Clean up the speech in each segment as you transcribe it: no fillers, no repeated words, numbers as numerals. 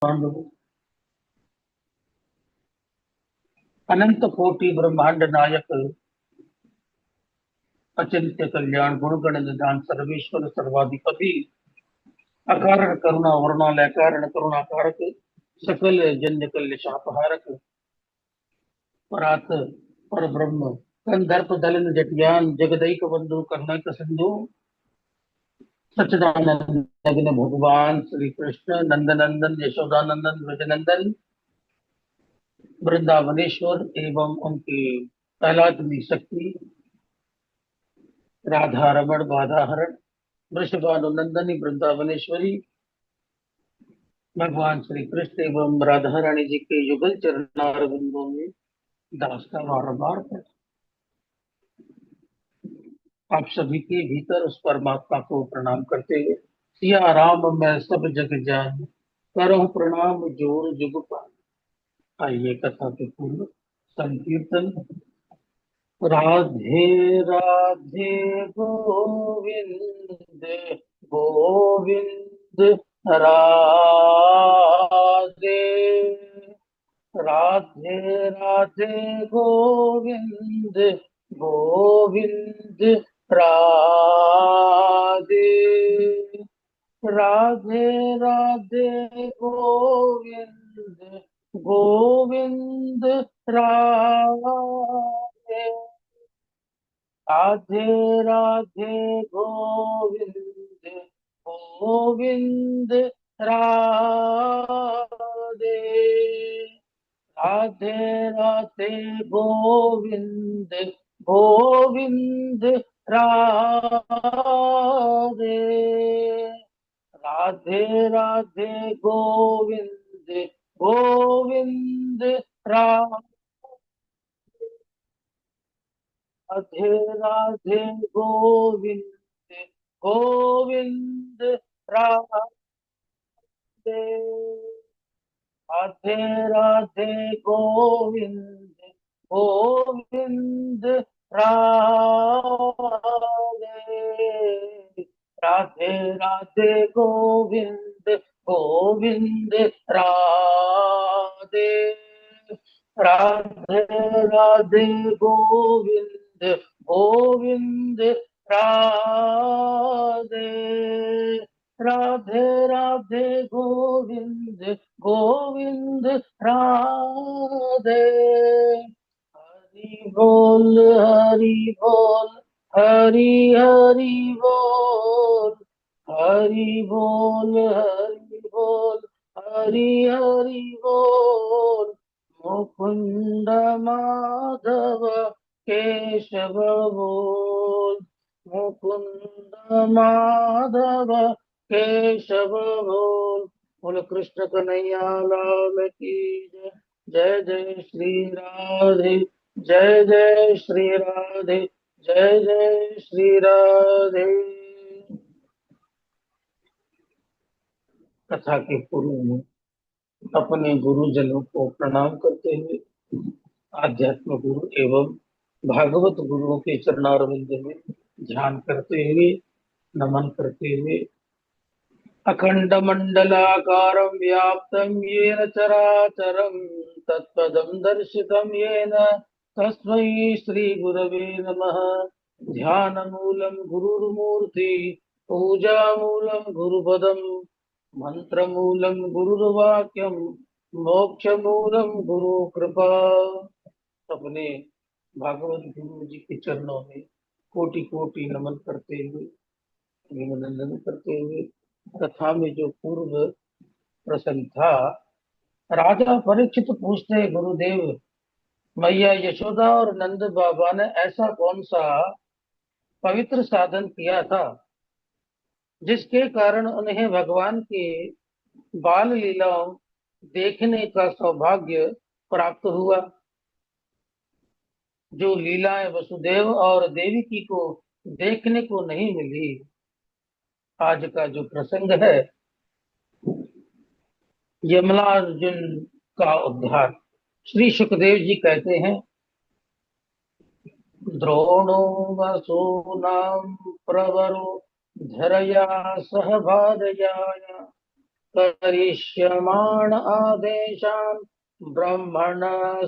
पांडु अनंत कोटि ब्रह्मांड नायक अचिंत्य कल्याण गुणगण निधान सर्वेश्वर सर्वाधिपति अकारण करुणा वर्णालय कारण करुणा कारक सकल जन्य कल्य शापहारक परात पर ब्रह्म कंदर्प दलन जटियान जगदैक बंधु करुणैक सिंधु सच्चिदानंद नग्न भगवान श्री कृष्ण नंदनंदन यशोदानंदन ब्रजनंदन वृंदावनेश्वर एवं उनकी पहलादनी शक्ति राधा रमण बाधाहरण वृषभानुनंदनी वृंदावनेश्वरी भगवान श्री कृष्ण एवं राधा रानी जी के युगल चरणार बिंदुओं में दास का बार है। आप सभी के भीतर उस परमात्मा को प्रणाम करते हुए सिया राम मैं सब जग जान करो प्रणाम जोर जुग पान। आइए कथा के पूर्व संकीर्तन। राधे राधे गोविंद गोविंद राधे राधे राधे गोविंद गोविंद राधे राधे राधे गोविंद गोविंद राधे राधे राधे गोविंद गोविंद राधे राधे राधे गोविंद गोविंद राधे राधे राधे गोविंद गोविंद राधे राधे राधे गोविंद गोविंद राधे राधे राधे गोविंद गोविंद राधे राधे राधे गोविंद गोविंद राधे राधे राधे गोविंद गोविंद राधे राधे राधे गोविंद गोविंद राधे हरि बोल हरि बोल हरि हरि बोल हरि बोल हरि बोल हरि हरि बोल मुकुंद माधव केशव बोल मुकुंद माधव केशव बोल बोल कृष्ण कन्हैया लाल की जय। जय जय श्री राधे जय जय श्री राधे जय जय श्री राधे। कथा के पूर्व में अपने गुरुजनों को प्रणाम करते हुए आध्यात्म गुरु एवं भागवत गुरुओं के चरणारविंद में ध्यान करते हुए नमन करते हुए अखंड मंडलाकारं व्याप्तं येन चराचरं तत्पदं दर्शितं येन तस्मै श्री गुरवे नमः। ध्यानमूलं गुरुर्मूर्ति पूजामूलं गुरुपदं मंत्रमूलं गुरुर्वाक्यं मोक्षमूलं गुरु कृपा। अपने भागवत गुरु जी के चरणों में कोटि कोटि नमन करते हुए अभिनंदन करते हुए कथा में जो पूर्व प्रसंग था, राजा परीक्षित पूछते गुरुदेव मैया यशोदा और नंद बाबा ने ऐसा कौन सा पवित्र साधन किया था जिसके कारण उन्हें भगवान के बाल लीलाओं देखने का सौभाग्य प्राप्त हुआ, जो लीलाएं वसुदेव और देवकी को देखने को नहीं मिली। आज का जो प्रसंग है यमलार्जुन का उद्धार। श्री सुखदेव जी कहते हैं द्रोणो वसूनां प्रवरो धरया सह भार्यया करिष्यमाण आदेशान् ब्रह्मणस्तमुवाचः।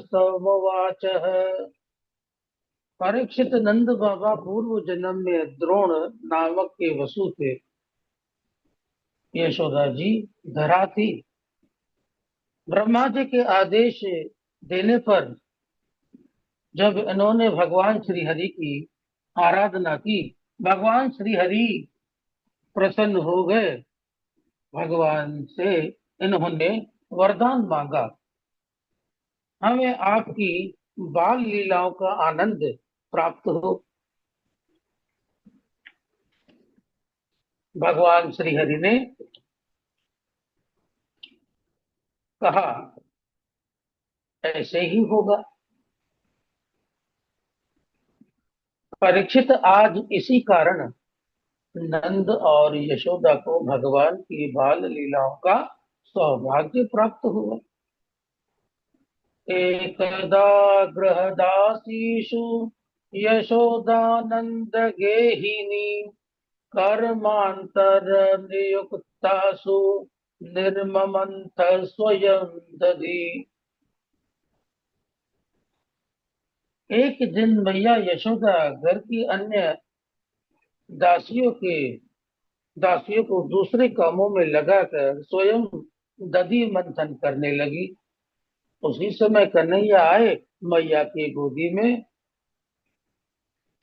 परीक्षित, नंद बाबा पूर्व जन्म में द्रोण नामक के वसु थे। यशोदा जी धरा थी। ब्रह्मा जी के आदेश देने पर जब इन्होंने भगवान श्री हरि की आराधना की, भगवान श्री हरि प्रसन्न हो गए। भगवान से इन्होंने वरदान मांगा, हमें आपकी बाल लीलाओं का आनंद प्राप्त हो। भगवान श्री हरि ने कहा, ऐसे ही होगा। परीक्षित, आज इसी कारण नंद और यशोदा को भगवान की बाल लीलाओं का सौभाग्य प्राप्त हुआ। एकदा गृहदासीषु यशोदानंद गेहिनी कर्मांतर नियुक्तासु निर्ममंथ स्वयं दधी। एक दिन मैया यशोदा घर की अन्य दासियों के दासियों को दूसरे कामों में लगाकर स्वयं दधि मंथन करने लगी। उसी समय कन्हैया आए, मैया की गोदी में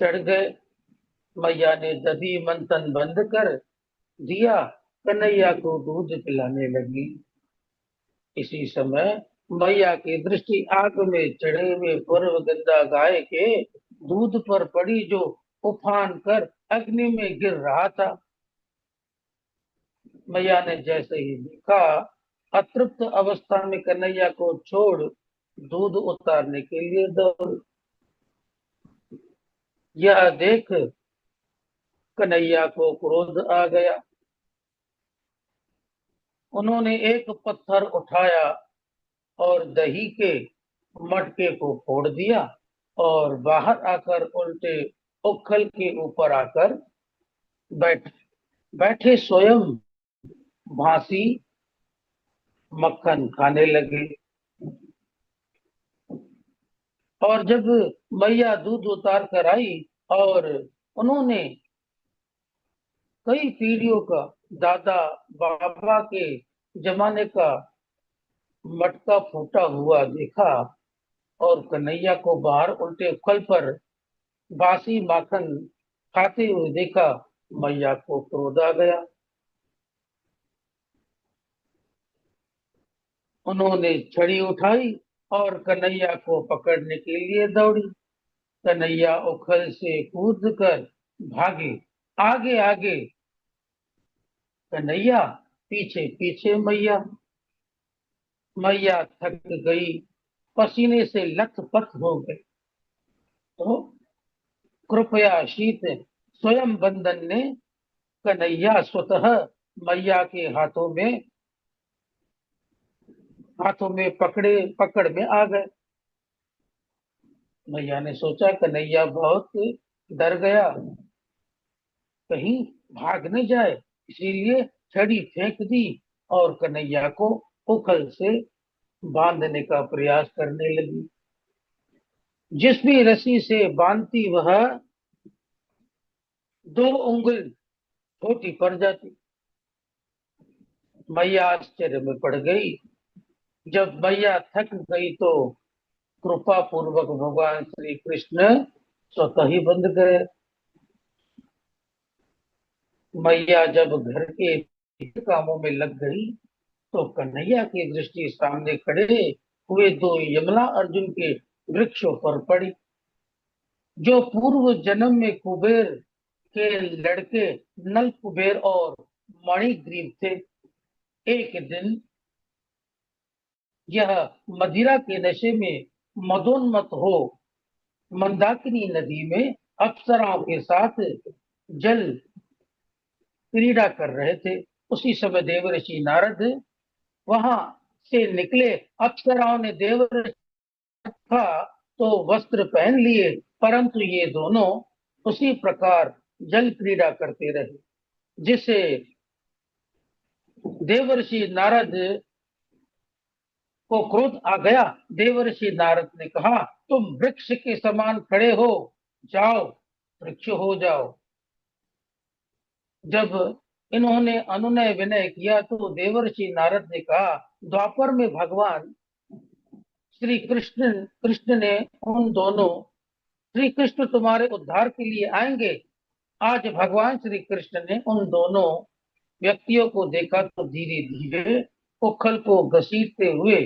चढ़ गए। मैया ने दधि मंथन बंद कर दिया, कन्हैया को दूध पिलाने लगी। इसी समय मैया की दृष्टि आग में चढ़े हुए पूर्व गंगा गाय के दूध पर पड़ी, जो उफान कर अग्नि में गिर रहा था। मैया ने जैसे ही देखा, अतृप्त अवस्था में कन्हैया को छोड़ दूध उतारने के लिए दौड़ी। यह देख कन्हैया को क्रोध आ गया। उन्होंने एक पत्थर उठाया और दही के मटके को फोड़ दिया और बाहर आकर उल्टे उखल के ऊपर आकर बैठे स्वयं भासी मक्खन खाने लगे। और जब मैया दूध उतार कर आई और उन्होंने कई पीढ़ियों का दादा बाबा के जमाने का मटका फूटा हुआ देखा और कन्हैया को बाहर उल्टे उखल पर बासी माखन खाते हुए देखा, मैया को क्रोध आ गया। उन्होंने छड़ी उठाई और कन्हैया को पकड़ने के लिए दौड़ी। कन्हैया उखल से कूद कर भागे, आगे आगे कन्हैया, पीछे पीछे मैया। मैया थक गई, पसीने से लथपथ हो गई। तो कृपया शीत स्वयं बंदन ने कन्हैया स्वतः मैया के हाथों में पकड़ में आ गए। मैया ने सोचा कन्हैया बहुत डर गया, कहीं भाग न जाए, इसीलिए छड़ी फेंक दी और कन्हैया को उखल से बांधने का प्रयास करने लगी। जिस भी रस्सी से बांधती वह 2 उंगल छोटी पड़ जाती। मैया आश्चर्य में पड़ गई। जब मैया थक गई तो कृपा पूर्वक भगवान श्री कृष्ण स्वतः ही बंध गए। मैया जब घर के कामों में लग गई तो कन्हैया की दृष्टि सामने खड़े हुए 2 यमला अर्जुन के वृक्षों पर पड़ी, जो पूर्व जन्म में कुबेर के लड़के नल कुबेर और मणिग्रीव थे। एक दिन यह मदिरा के नशे में मदोन्मत हो मंदाकिनी नदी में अप्सराओं के साथ जल क्रीड़ा कर रहे थे। उसी समय देवर्षि नारद वहां से निकले। अप्सराओं ने देवर्षि था तो वस्त्र पहन लिए, परंतु ये दोनों उसी प्रकार जल क्रीड़ा करते रहे, जिससे देवर्षि नारद को क्रोध आ गया। देवर्षि नारद ने कहा, तुम वृक्ष के समान खड़े हो, जाओ वृक्ष हो जाओ। जब इन्होंने अनुनय विनय किया तो देवर्षि नारद ने कहा, द्वापर में भगवान श्री कृष्ण कृष्ण ने उन दोनों श्री कृष्ण तुम्हारे उद्धार के लिए आएंगे। आज भगवान श्री कृष्ण ने उन दोनों व्यक्तियों को देखा तो धीरे धीरे उखल को घसीटते हुए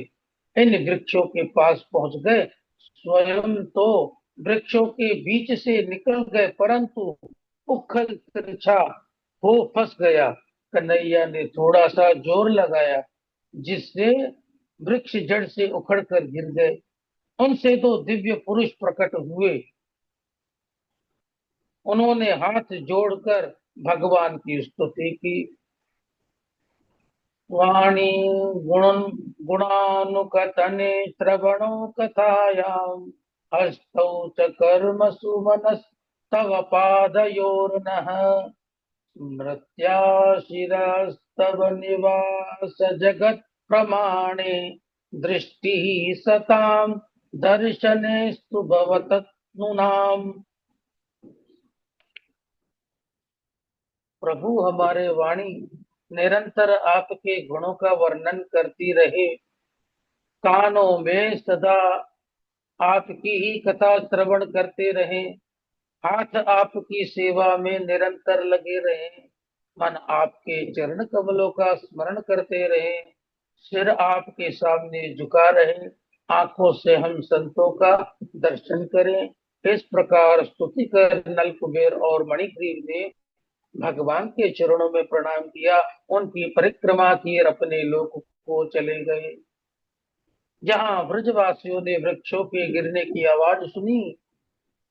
इन वृक्षों के पास पहुंच गए। स्वयं तो वृक्षों के बीच से निकल गए, परंतु उखल तिरछा हो फंस गया। कन्हैया ने थोड़ा सा जोर लगाया, जिससे वृक्ष जड़ से उखड़ कर गिर गए। उनसे तो दिव्य पुरुष प्रकट हुए। उन्होंने हाथ जोड़कर भगवान की स्तुति की। वाणी गुण गुणानुकथने श्रवणो कथायाम हस्तौ च कर्म सुमनस्तव पादयोर्नः स्मृत्या शिरस्तव निवास जगत् प्रमाणे दृष्टि सताम दर्शनेस्तु भवतनुनाम। प्रभु, हमारे वाणी निरंतर आपके गुणों का वर्णन करती रहे, कानों में सदा आपकी ही कथा श्रवण करते रहे, हाथ आपकी सेवा में निरंतर लगे रहे, मन आपके चरण कमलों का स्मरण करते रहे, सिर आपके सामने झुका रहे, आंखों से हम संतों का दर्शन करें। इस प्रकार स्तुति कर नल कुबेर और मणिग्रीव ने भगवान के चरणों में प्रणाम किया, उनकी परिक्रमा की और अपने लोक को चले गए। जहाँ ब्रजवासियों ने वृक्षों के गिरने की आवाज सुनी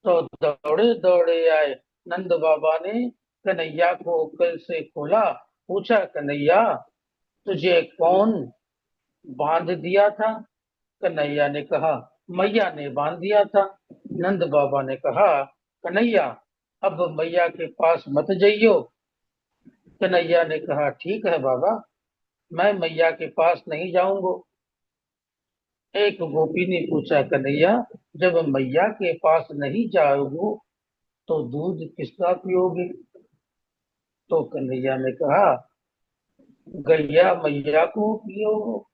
तो दौड़े दौड़े आए। नंद बाबा ने कन्हैया को कल से खोला, पूछा, कन्हैया तुझे कौन बांध दिया था? कन्हैया ने कहा, मैया ने बांध दिया था। नंद बाबा ने कहा, कन्हैया अब मैया के पास मत जाइयो। कन्हैया ने कहा, ठीक है बाबा, मैं मैया के पास नहीं जाऊंगा। एक गोपी ने पूछा, कन्हैया जब मैया के पास नहीं जाओगे तो दूध किसका पियोगे? तो कन्हैया ने कहा, गैया मैया को पियो।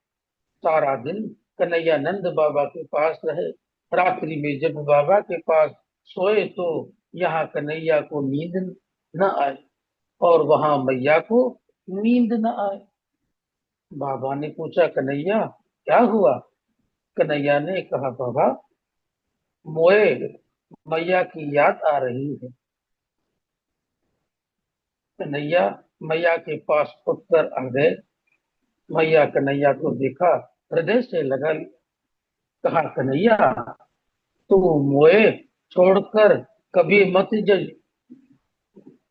सारा दिन कन्हैया नंद बाबा के पास रहे। रात्रि में जब बाबा के पास सोए तो यहाँ कन्हैया को नींद न आए और वहां मैया को नींद न आए। बाबा ने पूछा, कन्हैया क्या हुआ? कन्हैया ने कहा, बाबा मोए मैया की याद आ रही है। कन्हैया मैया के पास उठकर आ गए। मैया कन्हैया को देखा, हृदय से लगा ली। कहा, कन्हैया तू मोए छोड़कर कभी मत जज।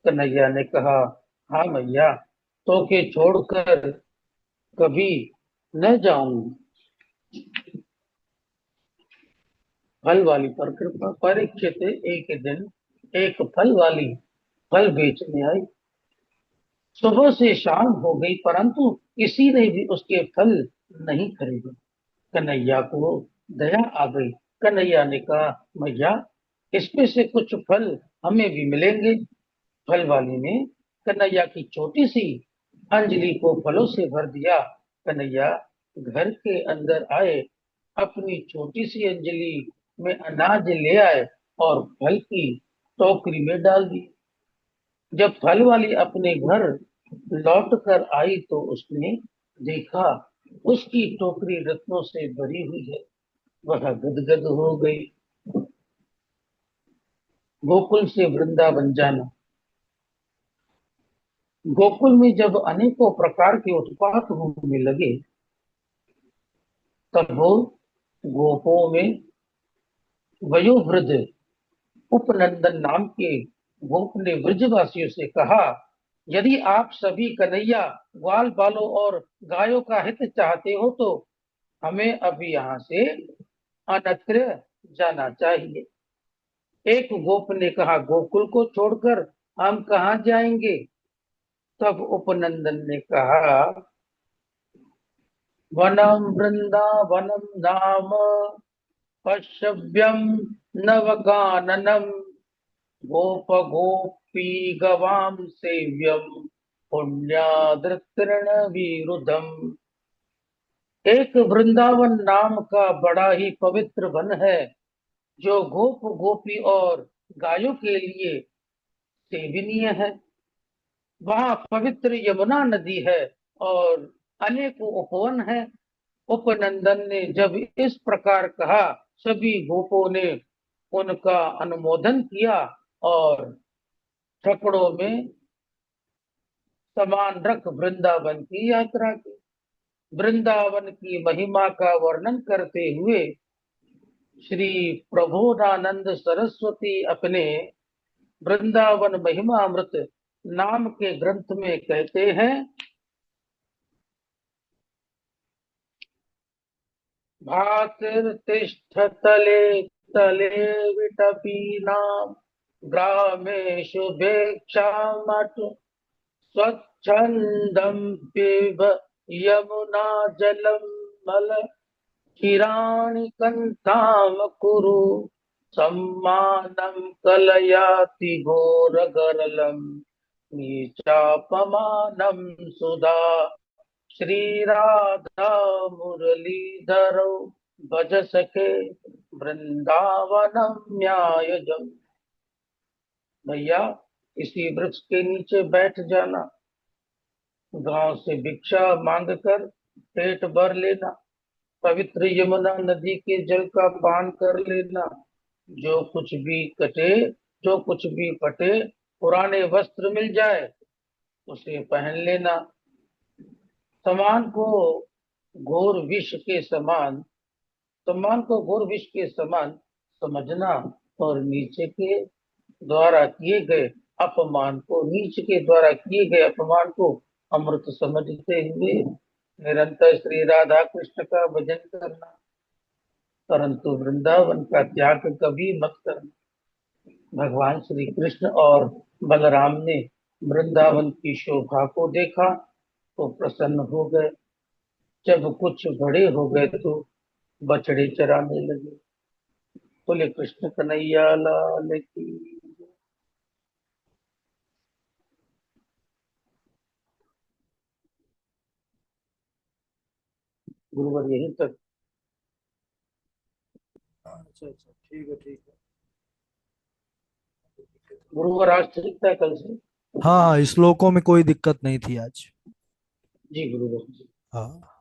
कन्हैया ने कहा, हाँ मैया, तो के छोड़कर कभी न जाऊंगी। फल वाली परीक्षित एक दिन एक फल वाली फल बेचने आई। सुबह से शाम हो गई, परंतु किसी ने भी उसके फल नहीं खरीदे। कन्हैया को दया आ गई। कन्हैया ने कहा, मैया इसमें से कुछ फल हमें भी मिलेंगे। फल वाली ने कन्हैया की छोटी सी अंजलि को फलों से भर दिया। कन्हैया घर के अंदर आए, अपनी छोटी सी अंजलि में अनाज ले आए और फल की टोकरी में डाल दी। जब फल वाली अपने घर लौट कर आई तो उसने देखा उसकी टोकरी रत्नों से भरी हुई है। वह गदगद हो गई। गोकुल से वृंदावन जाना। गोकुल में जब अनेकों प्रकार के उत्पात होने लगे तब वो गोपों में वयोवृद्ध उपनंदन नाम के गोप ने ब्रजवासियों से कहा, यदि आप सभी कन्हैया ग्वाल बालों और गायों का हित चाहते हो तो हमें अभी यहाँ से अन्यत्र जाना चाहिए। एक गोप ने कहा, गोकुल को छोड़कर हम कहाँ जाएंगे? तब उपनंदन ने कहा, वनम वृंदावनम धाम पश्यव्यम नवकाननम गोप गोपी गवाम सेव्यम पुण्यादृतृण विरुद्धम। एक वृंदावन नाम का बड़ा ही पवित्र वन है, जो गोप गोपी और गायों के लिए सेवनीय है। वहाँ पवित्र यमुना नदी है और अनेकों उपवन है। उपनंदन ने जब इस प्रकार कहा, सभी गोपों ने उनका अनुमोदन किया और छकड़ों में सामान रख वृंदावन की यात्रा की। वृंदावन की महिमा का वर्णन करते हुए श्री प्रबोधानंद सरस्वती अपने वृंदावन महिमामृत नाम के ग्रंथ में कहते हैं, भातिर्तिष्ठ तले तले विटपीनां ग्रामेषु भिक्षामटु स्वच्छन्दं पिब यमुना जलं मल क्षीराणि कन्थां कुरु सम्मानं कलयाति घोरगरलं नीचापमानं सुधा श्री राधा मुरलीधरो भज सखे वृंदावनम न्यायजम। भैया, इसी वृक्ष के नीचे बैठ जाना, गांव से भिक्षा मांग कर पेट भर लेना, पवित्र यमुना नदी के जल का पान कर लेना, जो कुछ भी कटे, जो कुछ भी फटे, पुराने वस्त्र मिल जाए उसे पहन लेना। सम्मान को घोर विष के समान सम्मान को घोर विष के समान समझना और नीच के द्वारा किए गए अपमान को अमृत समझते हुए निरंतर श्री राधा कृष्ण का भजन करना, परंतु वृंदावन का त्याग कभी मत करना। भगवान श्री कृष्ण और बलराम ने वृंदावन की शोभा को देखा तो प्रसन्न हो गए। जब कुछ बड़े हो गए तो बछड़े चराने लगे। बोले कृष्ण कन्हैया लाल की। गुरुवर यहीं तक। अच्छा अच्छा, ठीक है ठीक है। गुरुवर आज ठीक था कल से? हाँ हाँ, श्लोकों में कोई दिक्कत नहीं थी आज। जी गुरुवर। हाँ।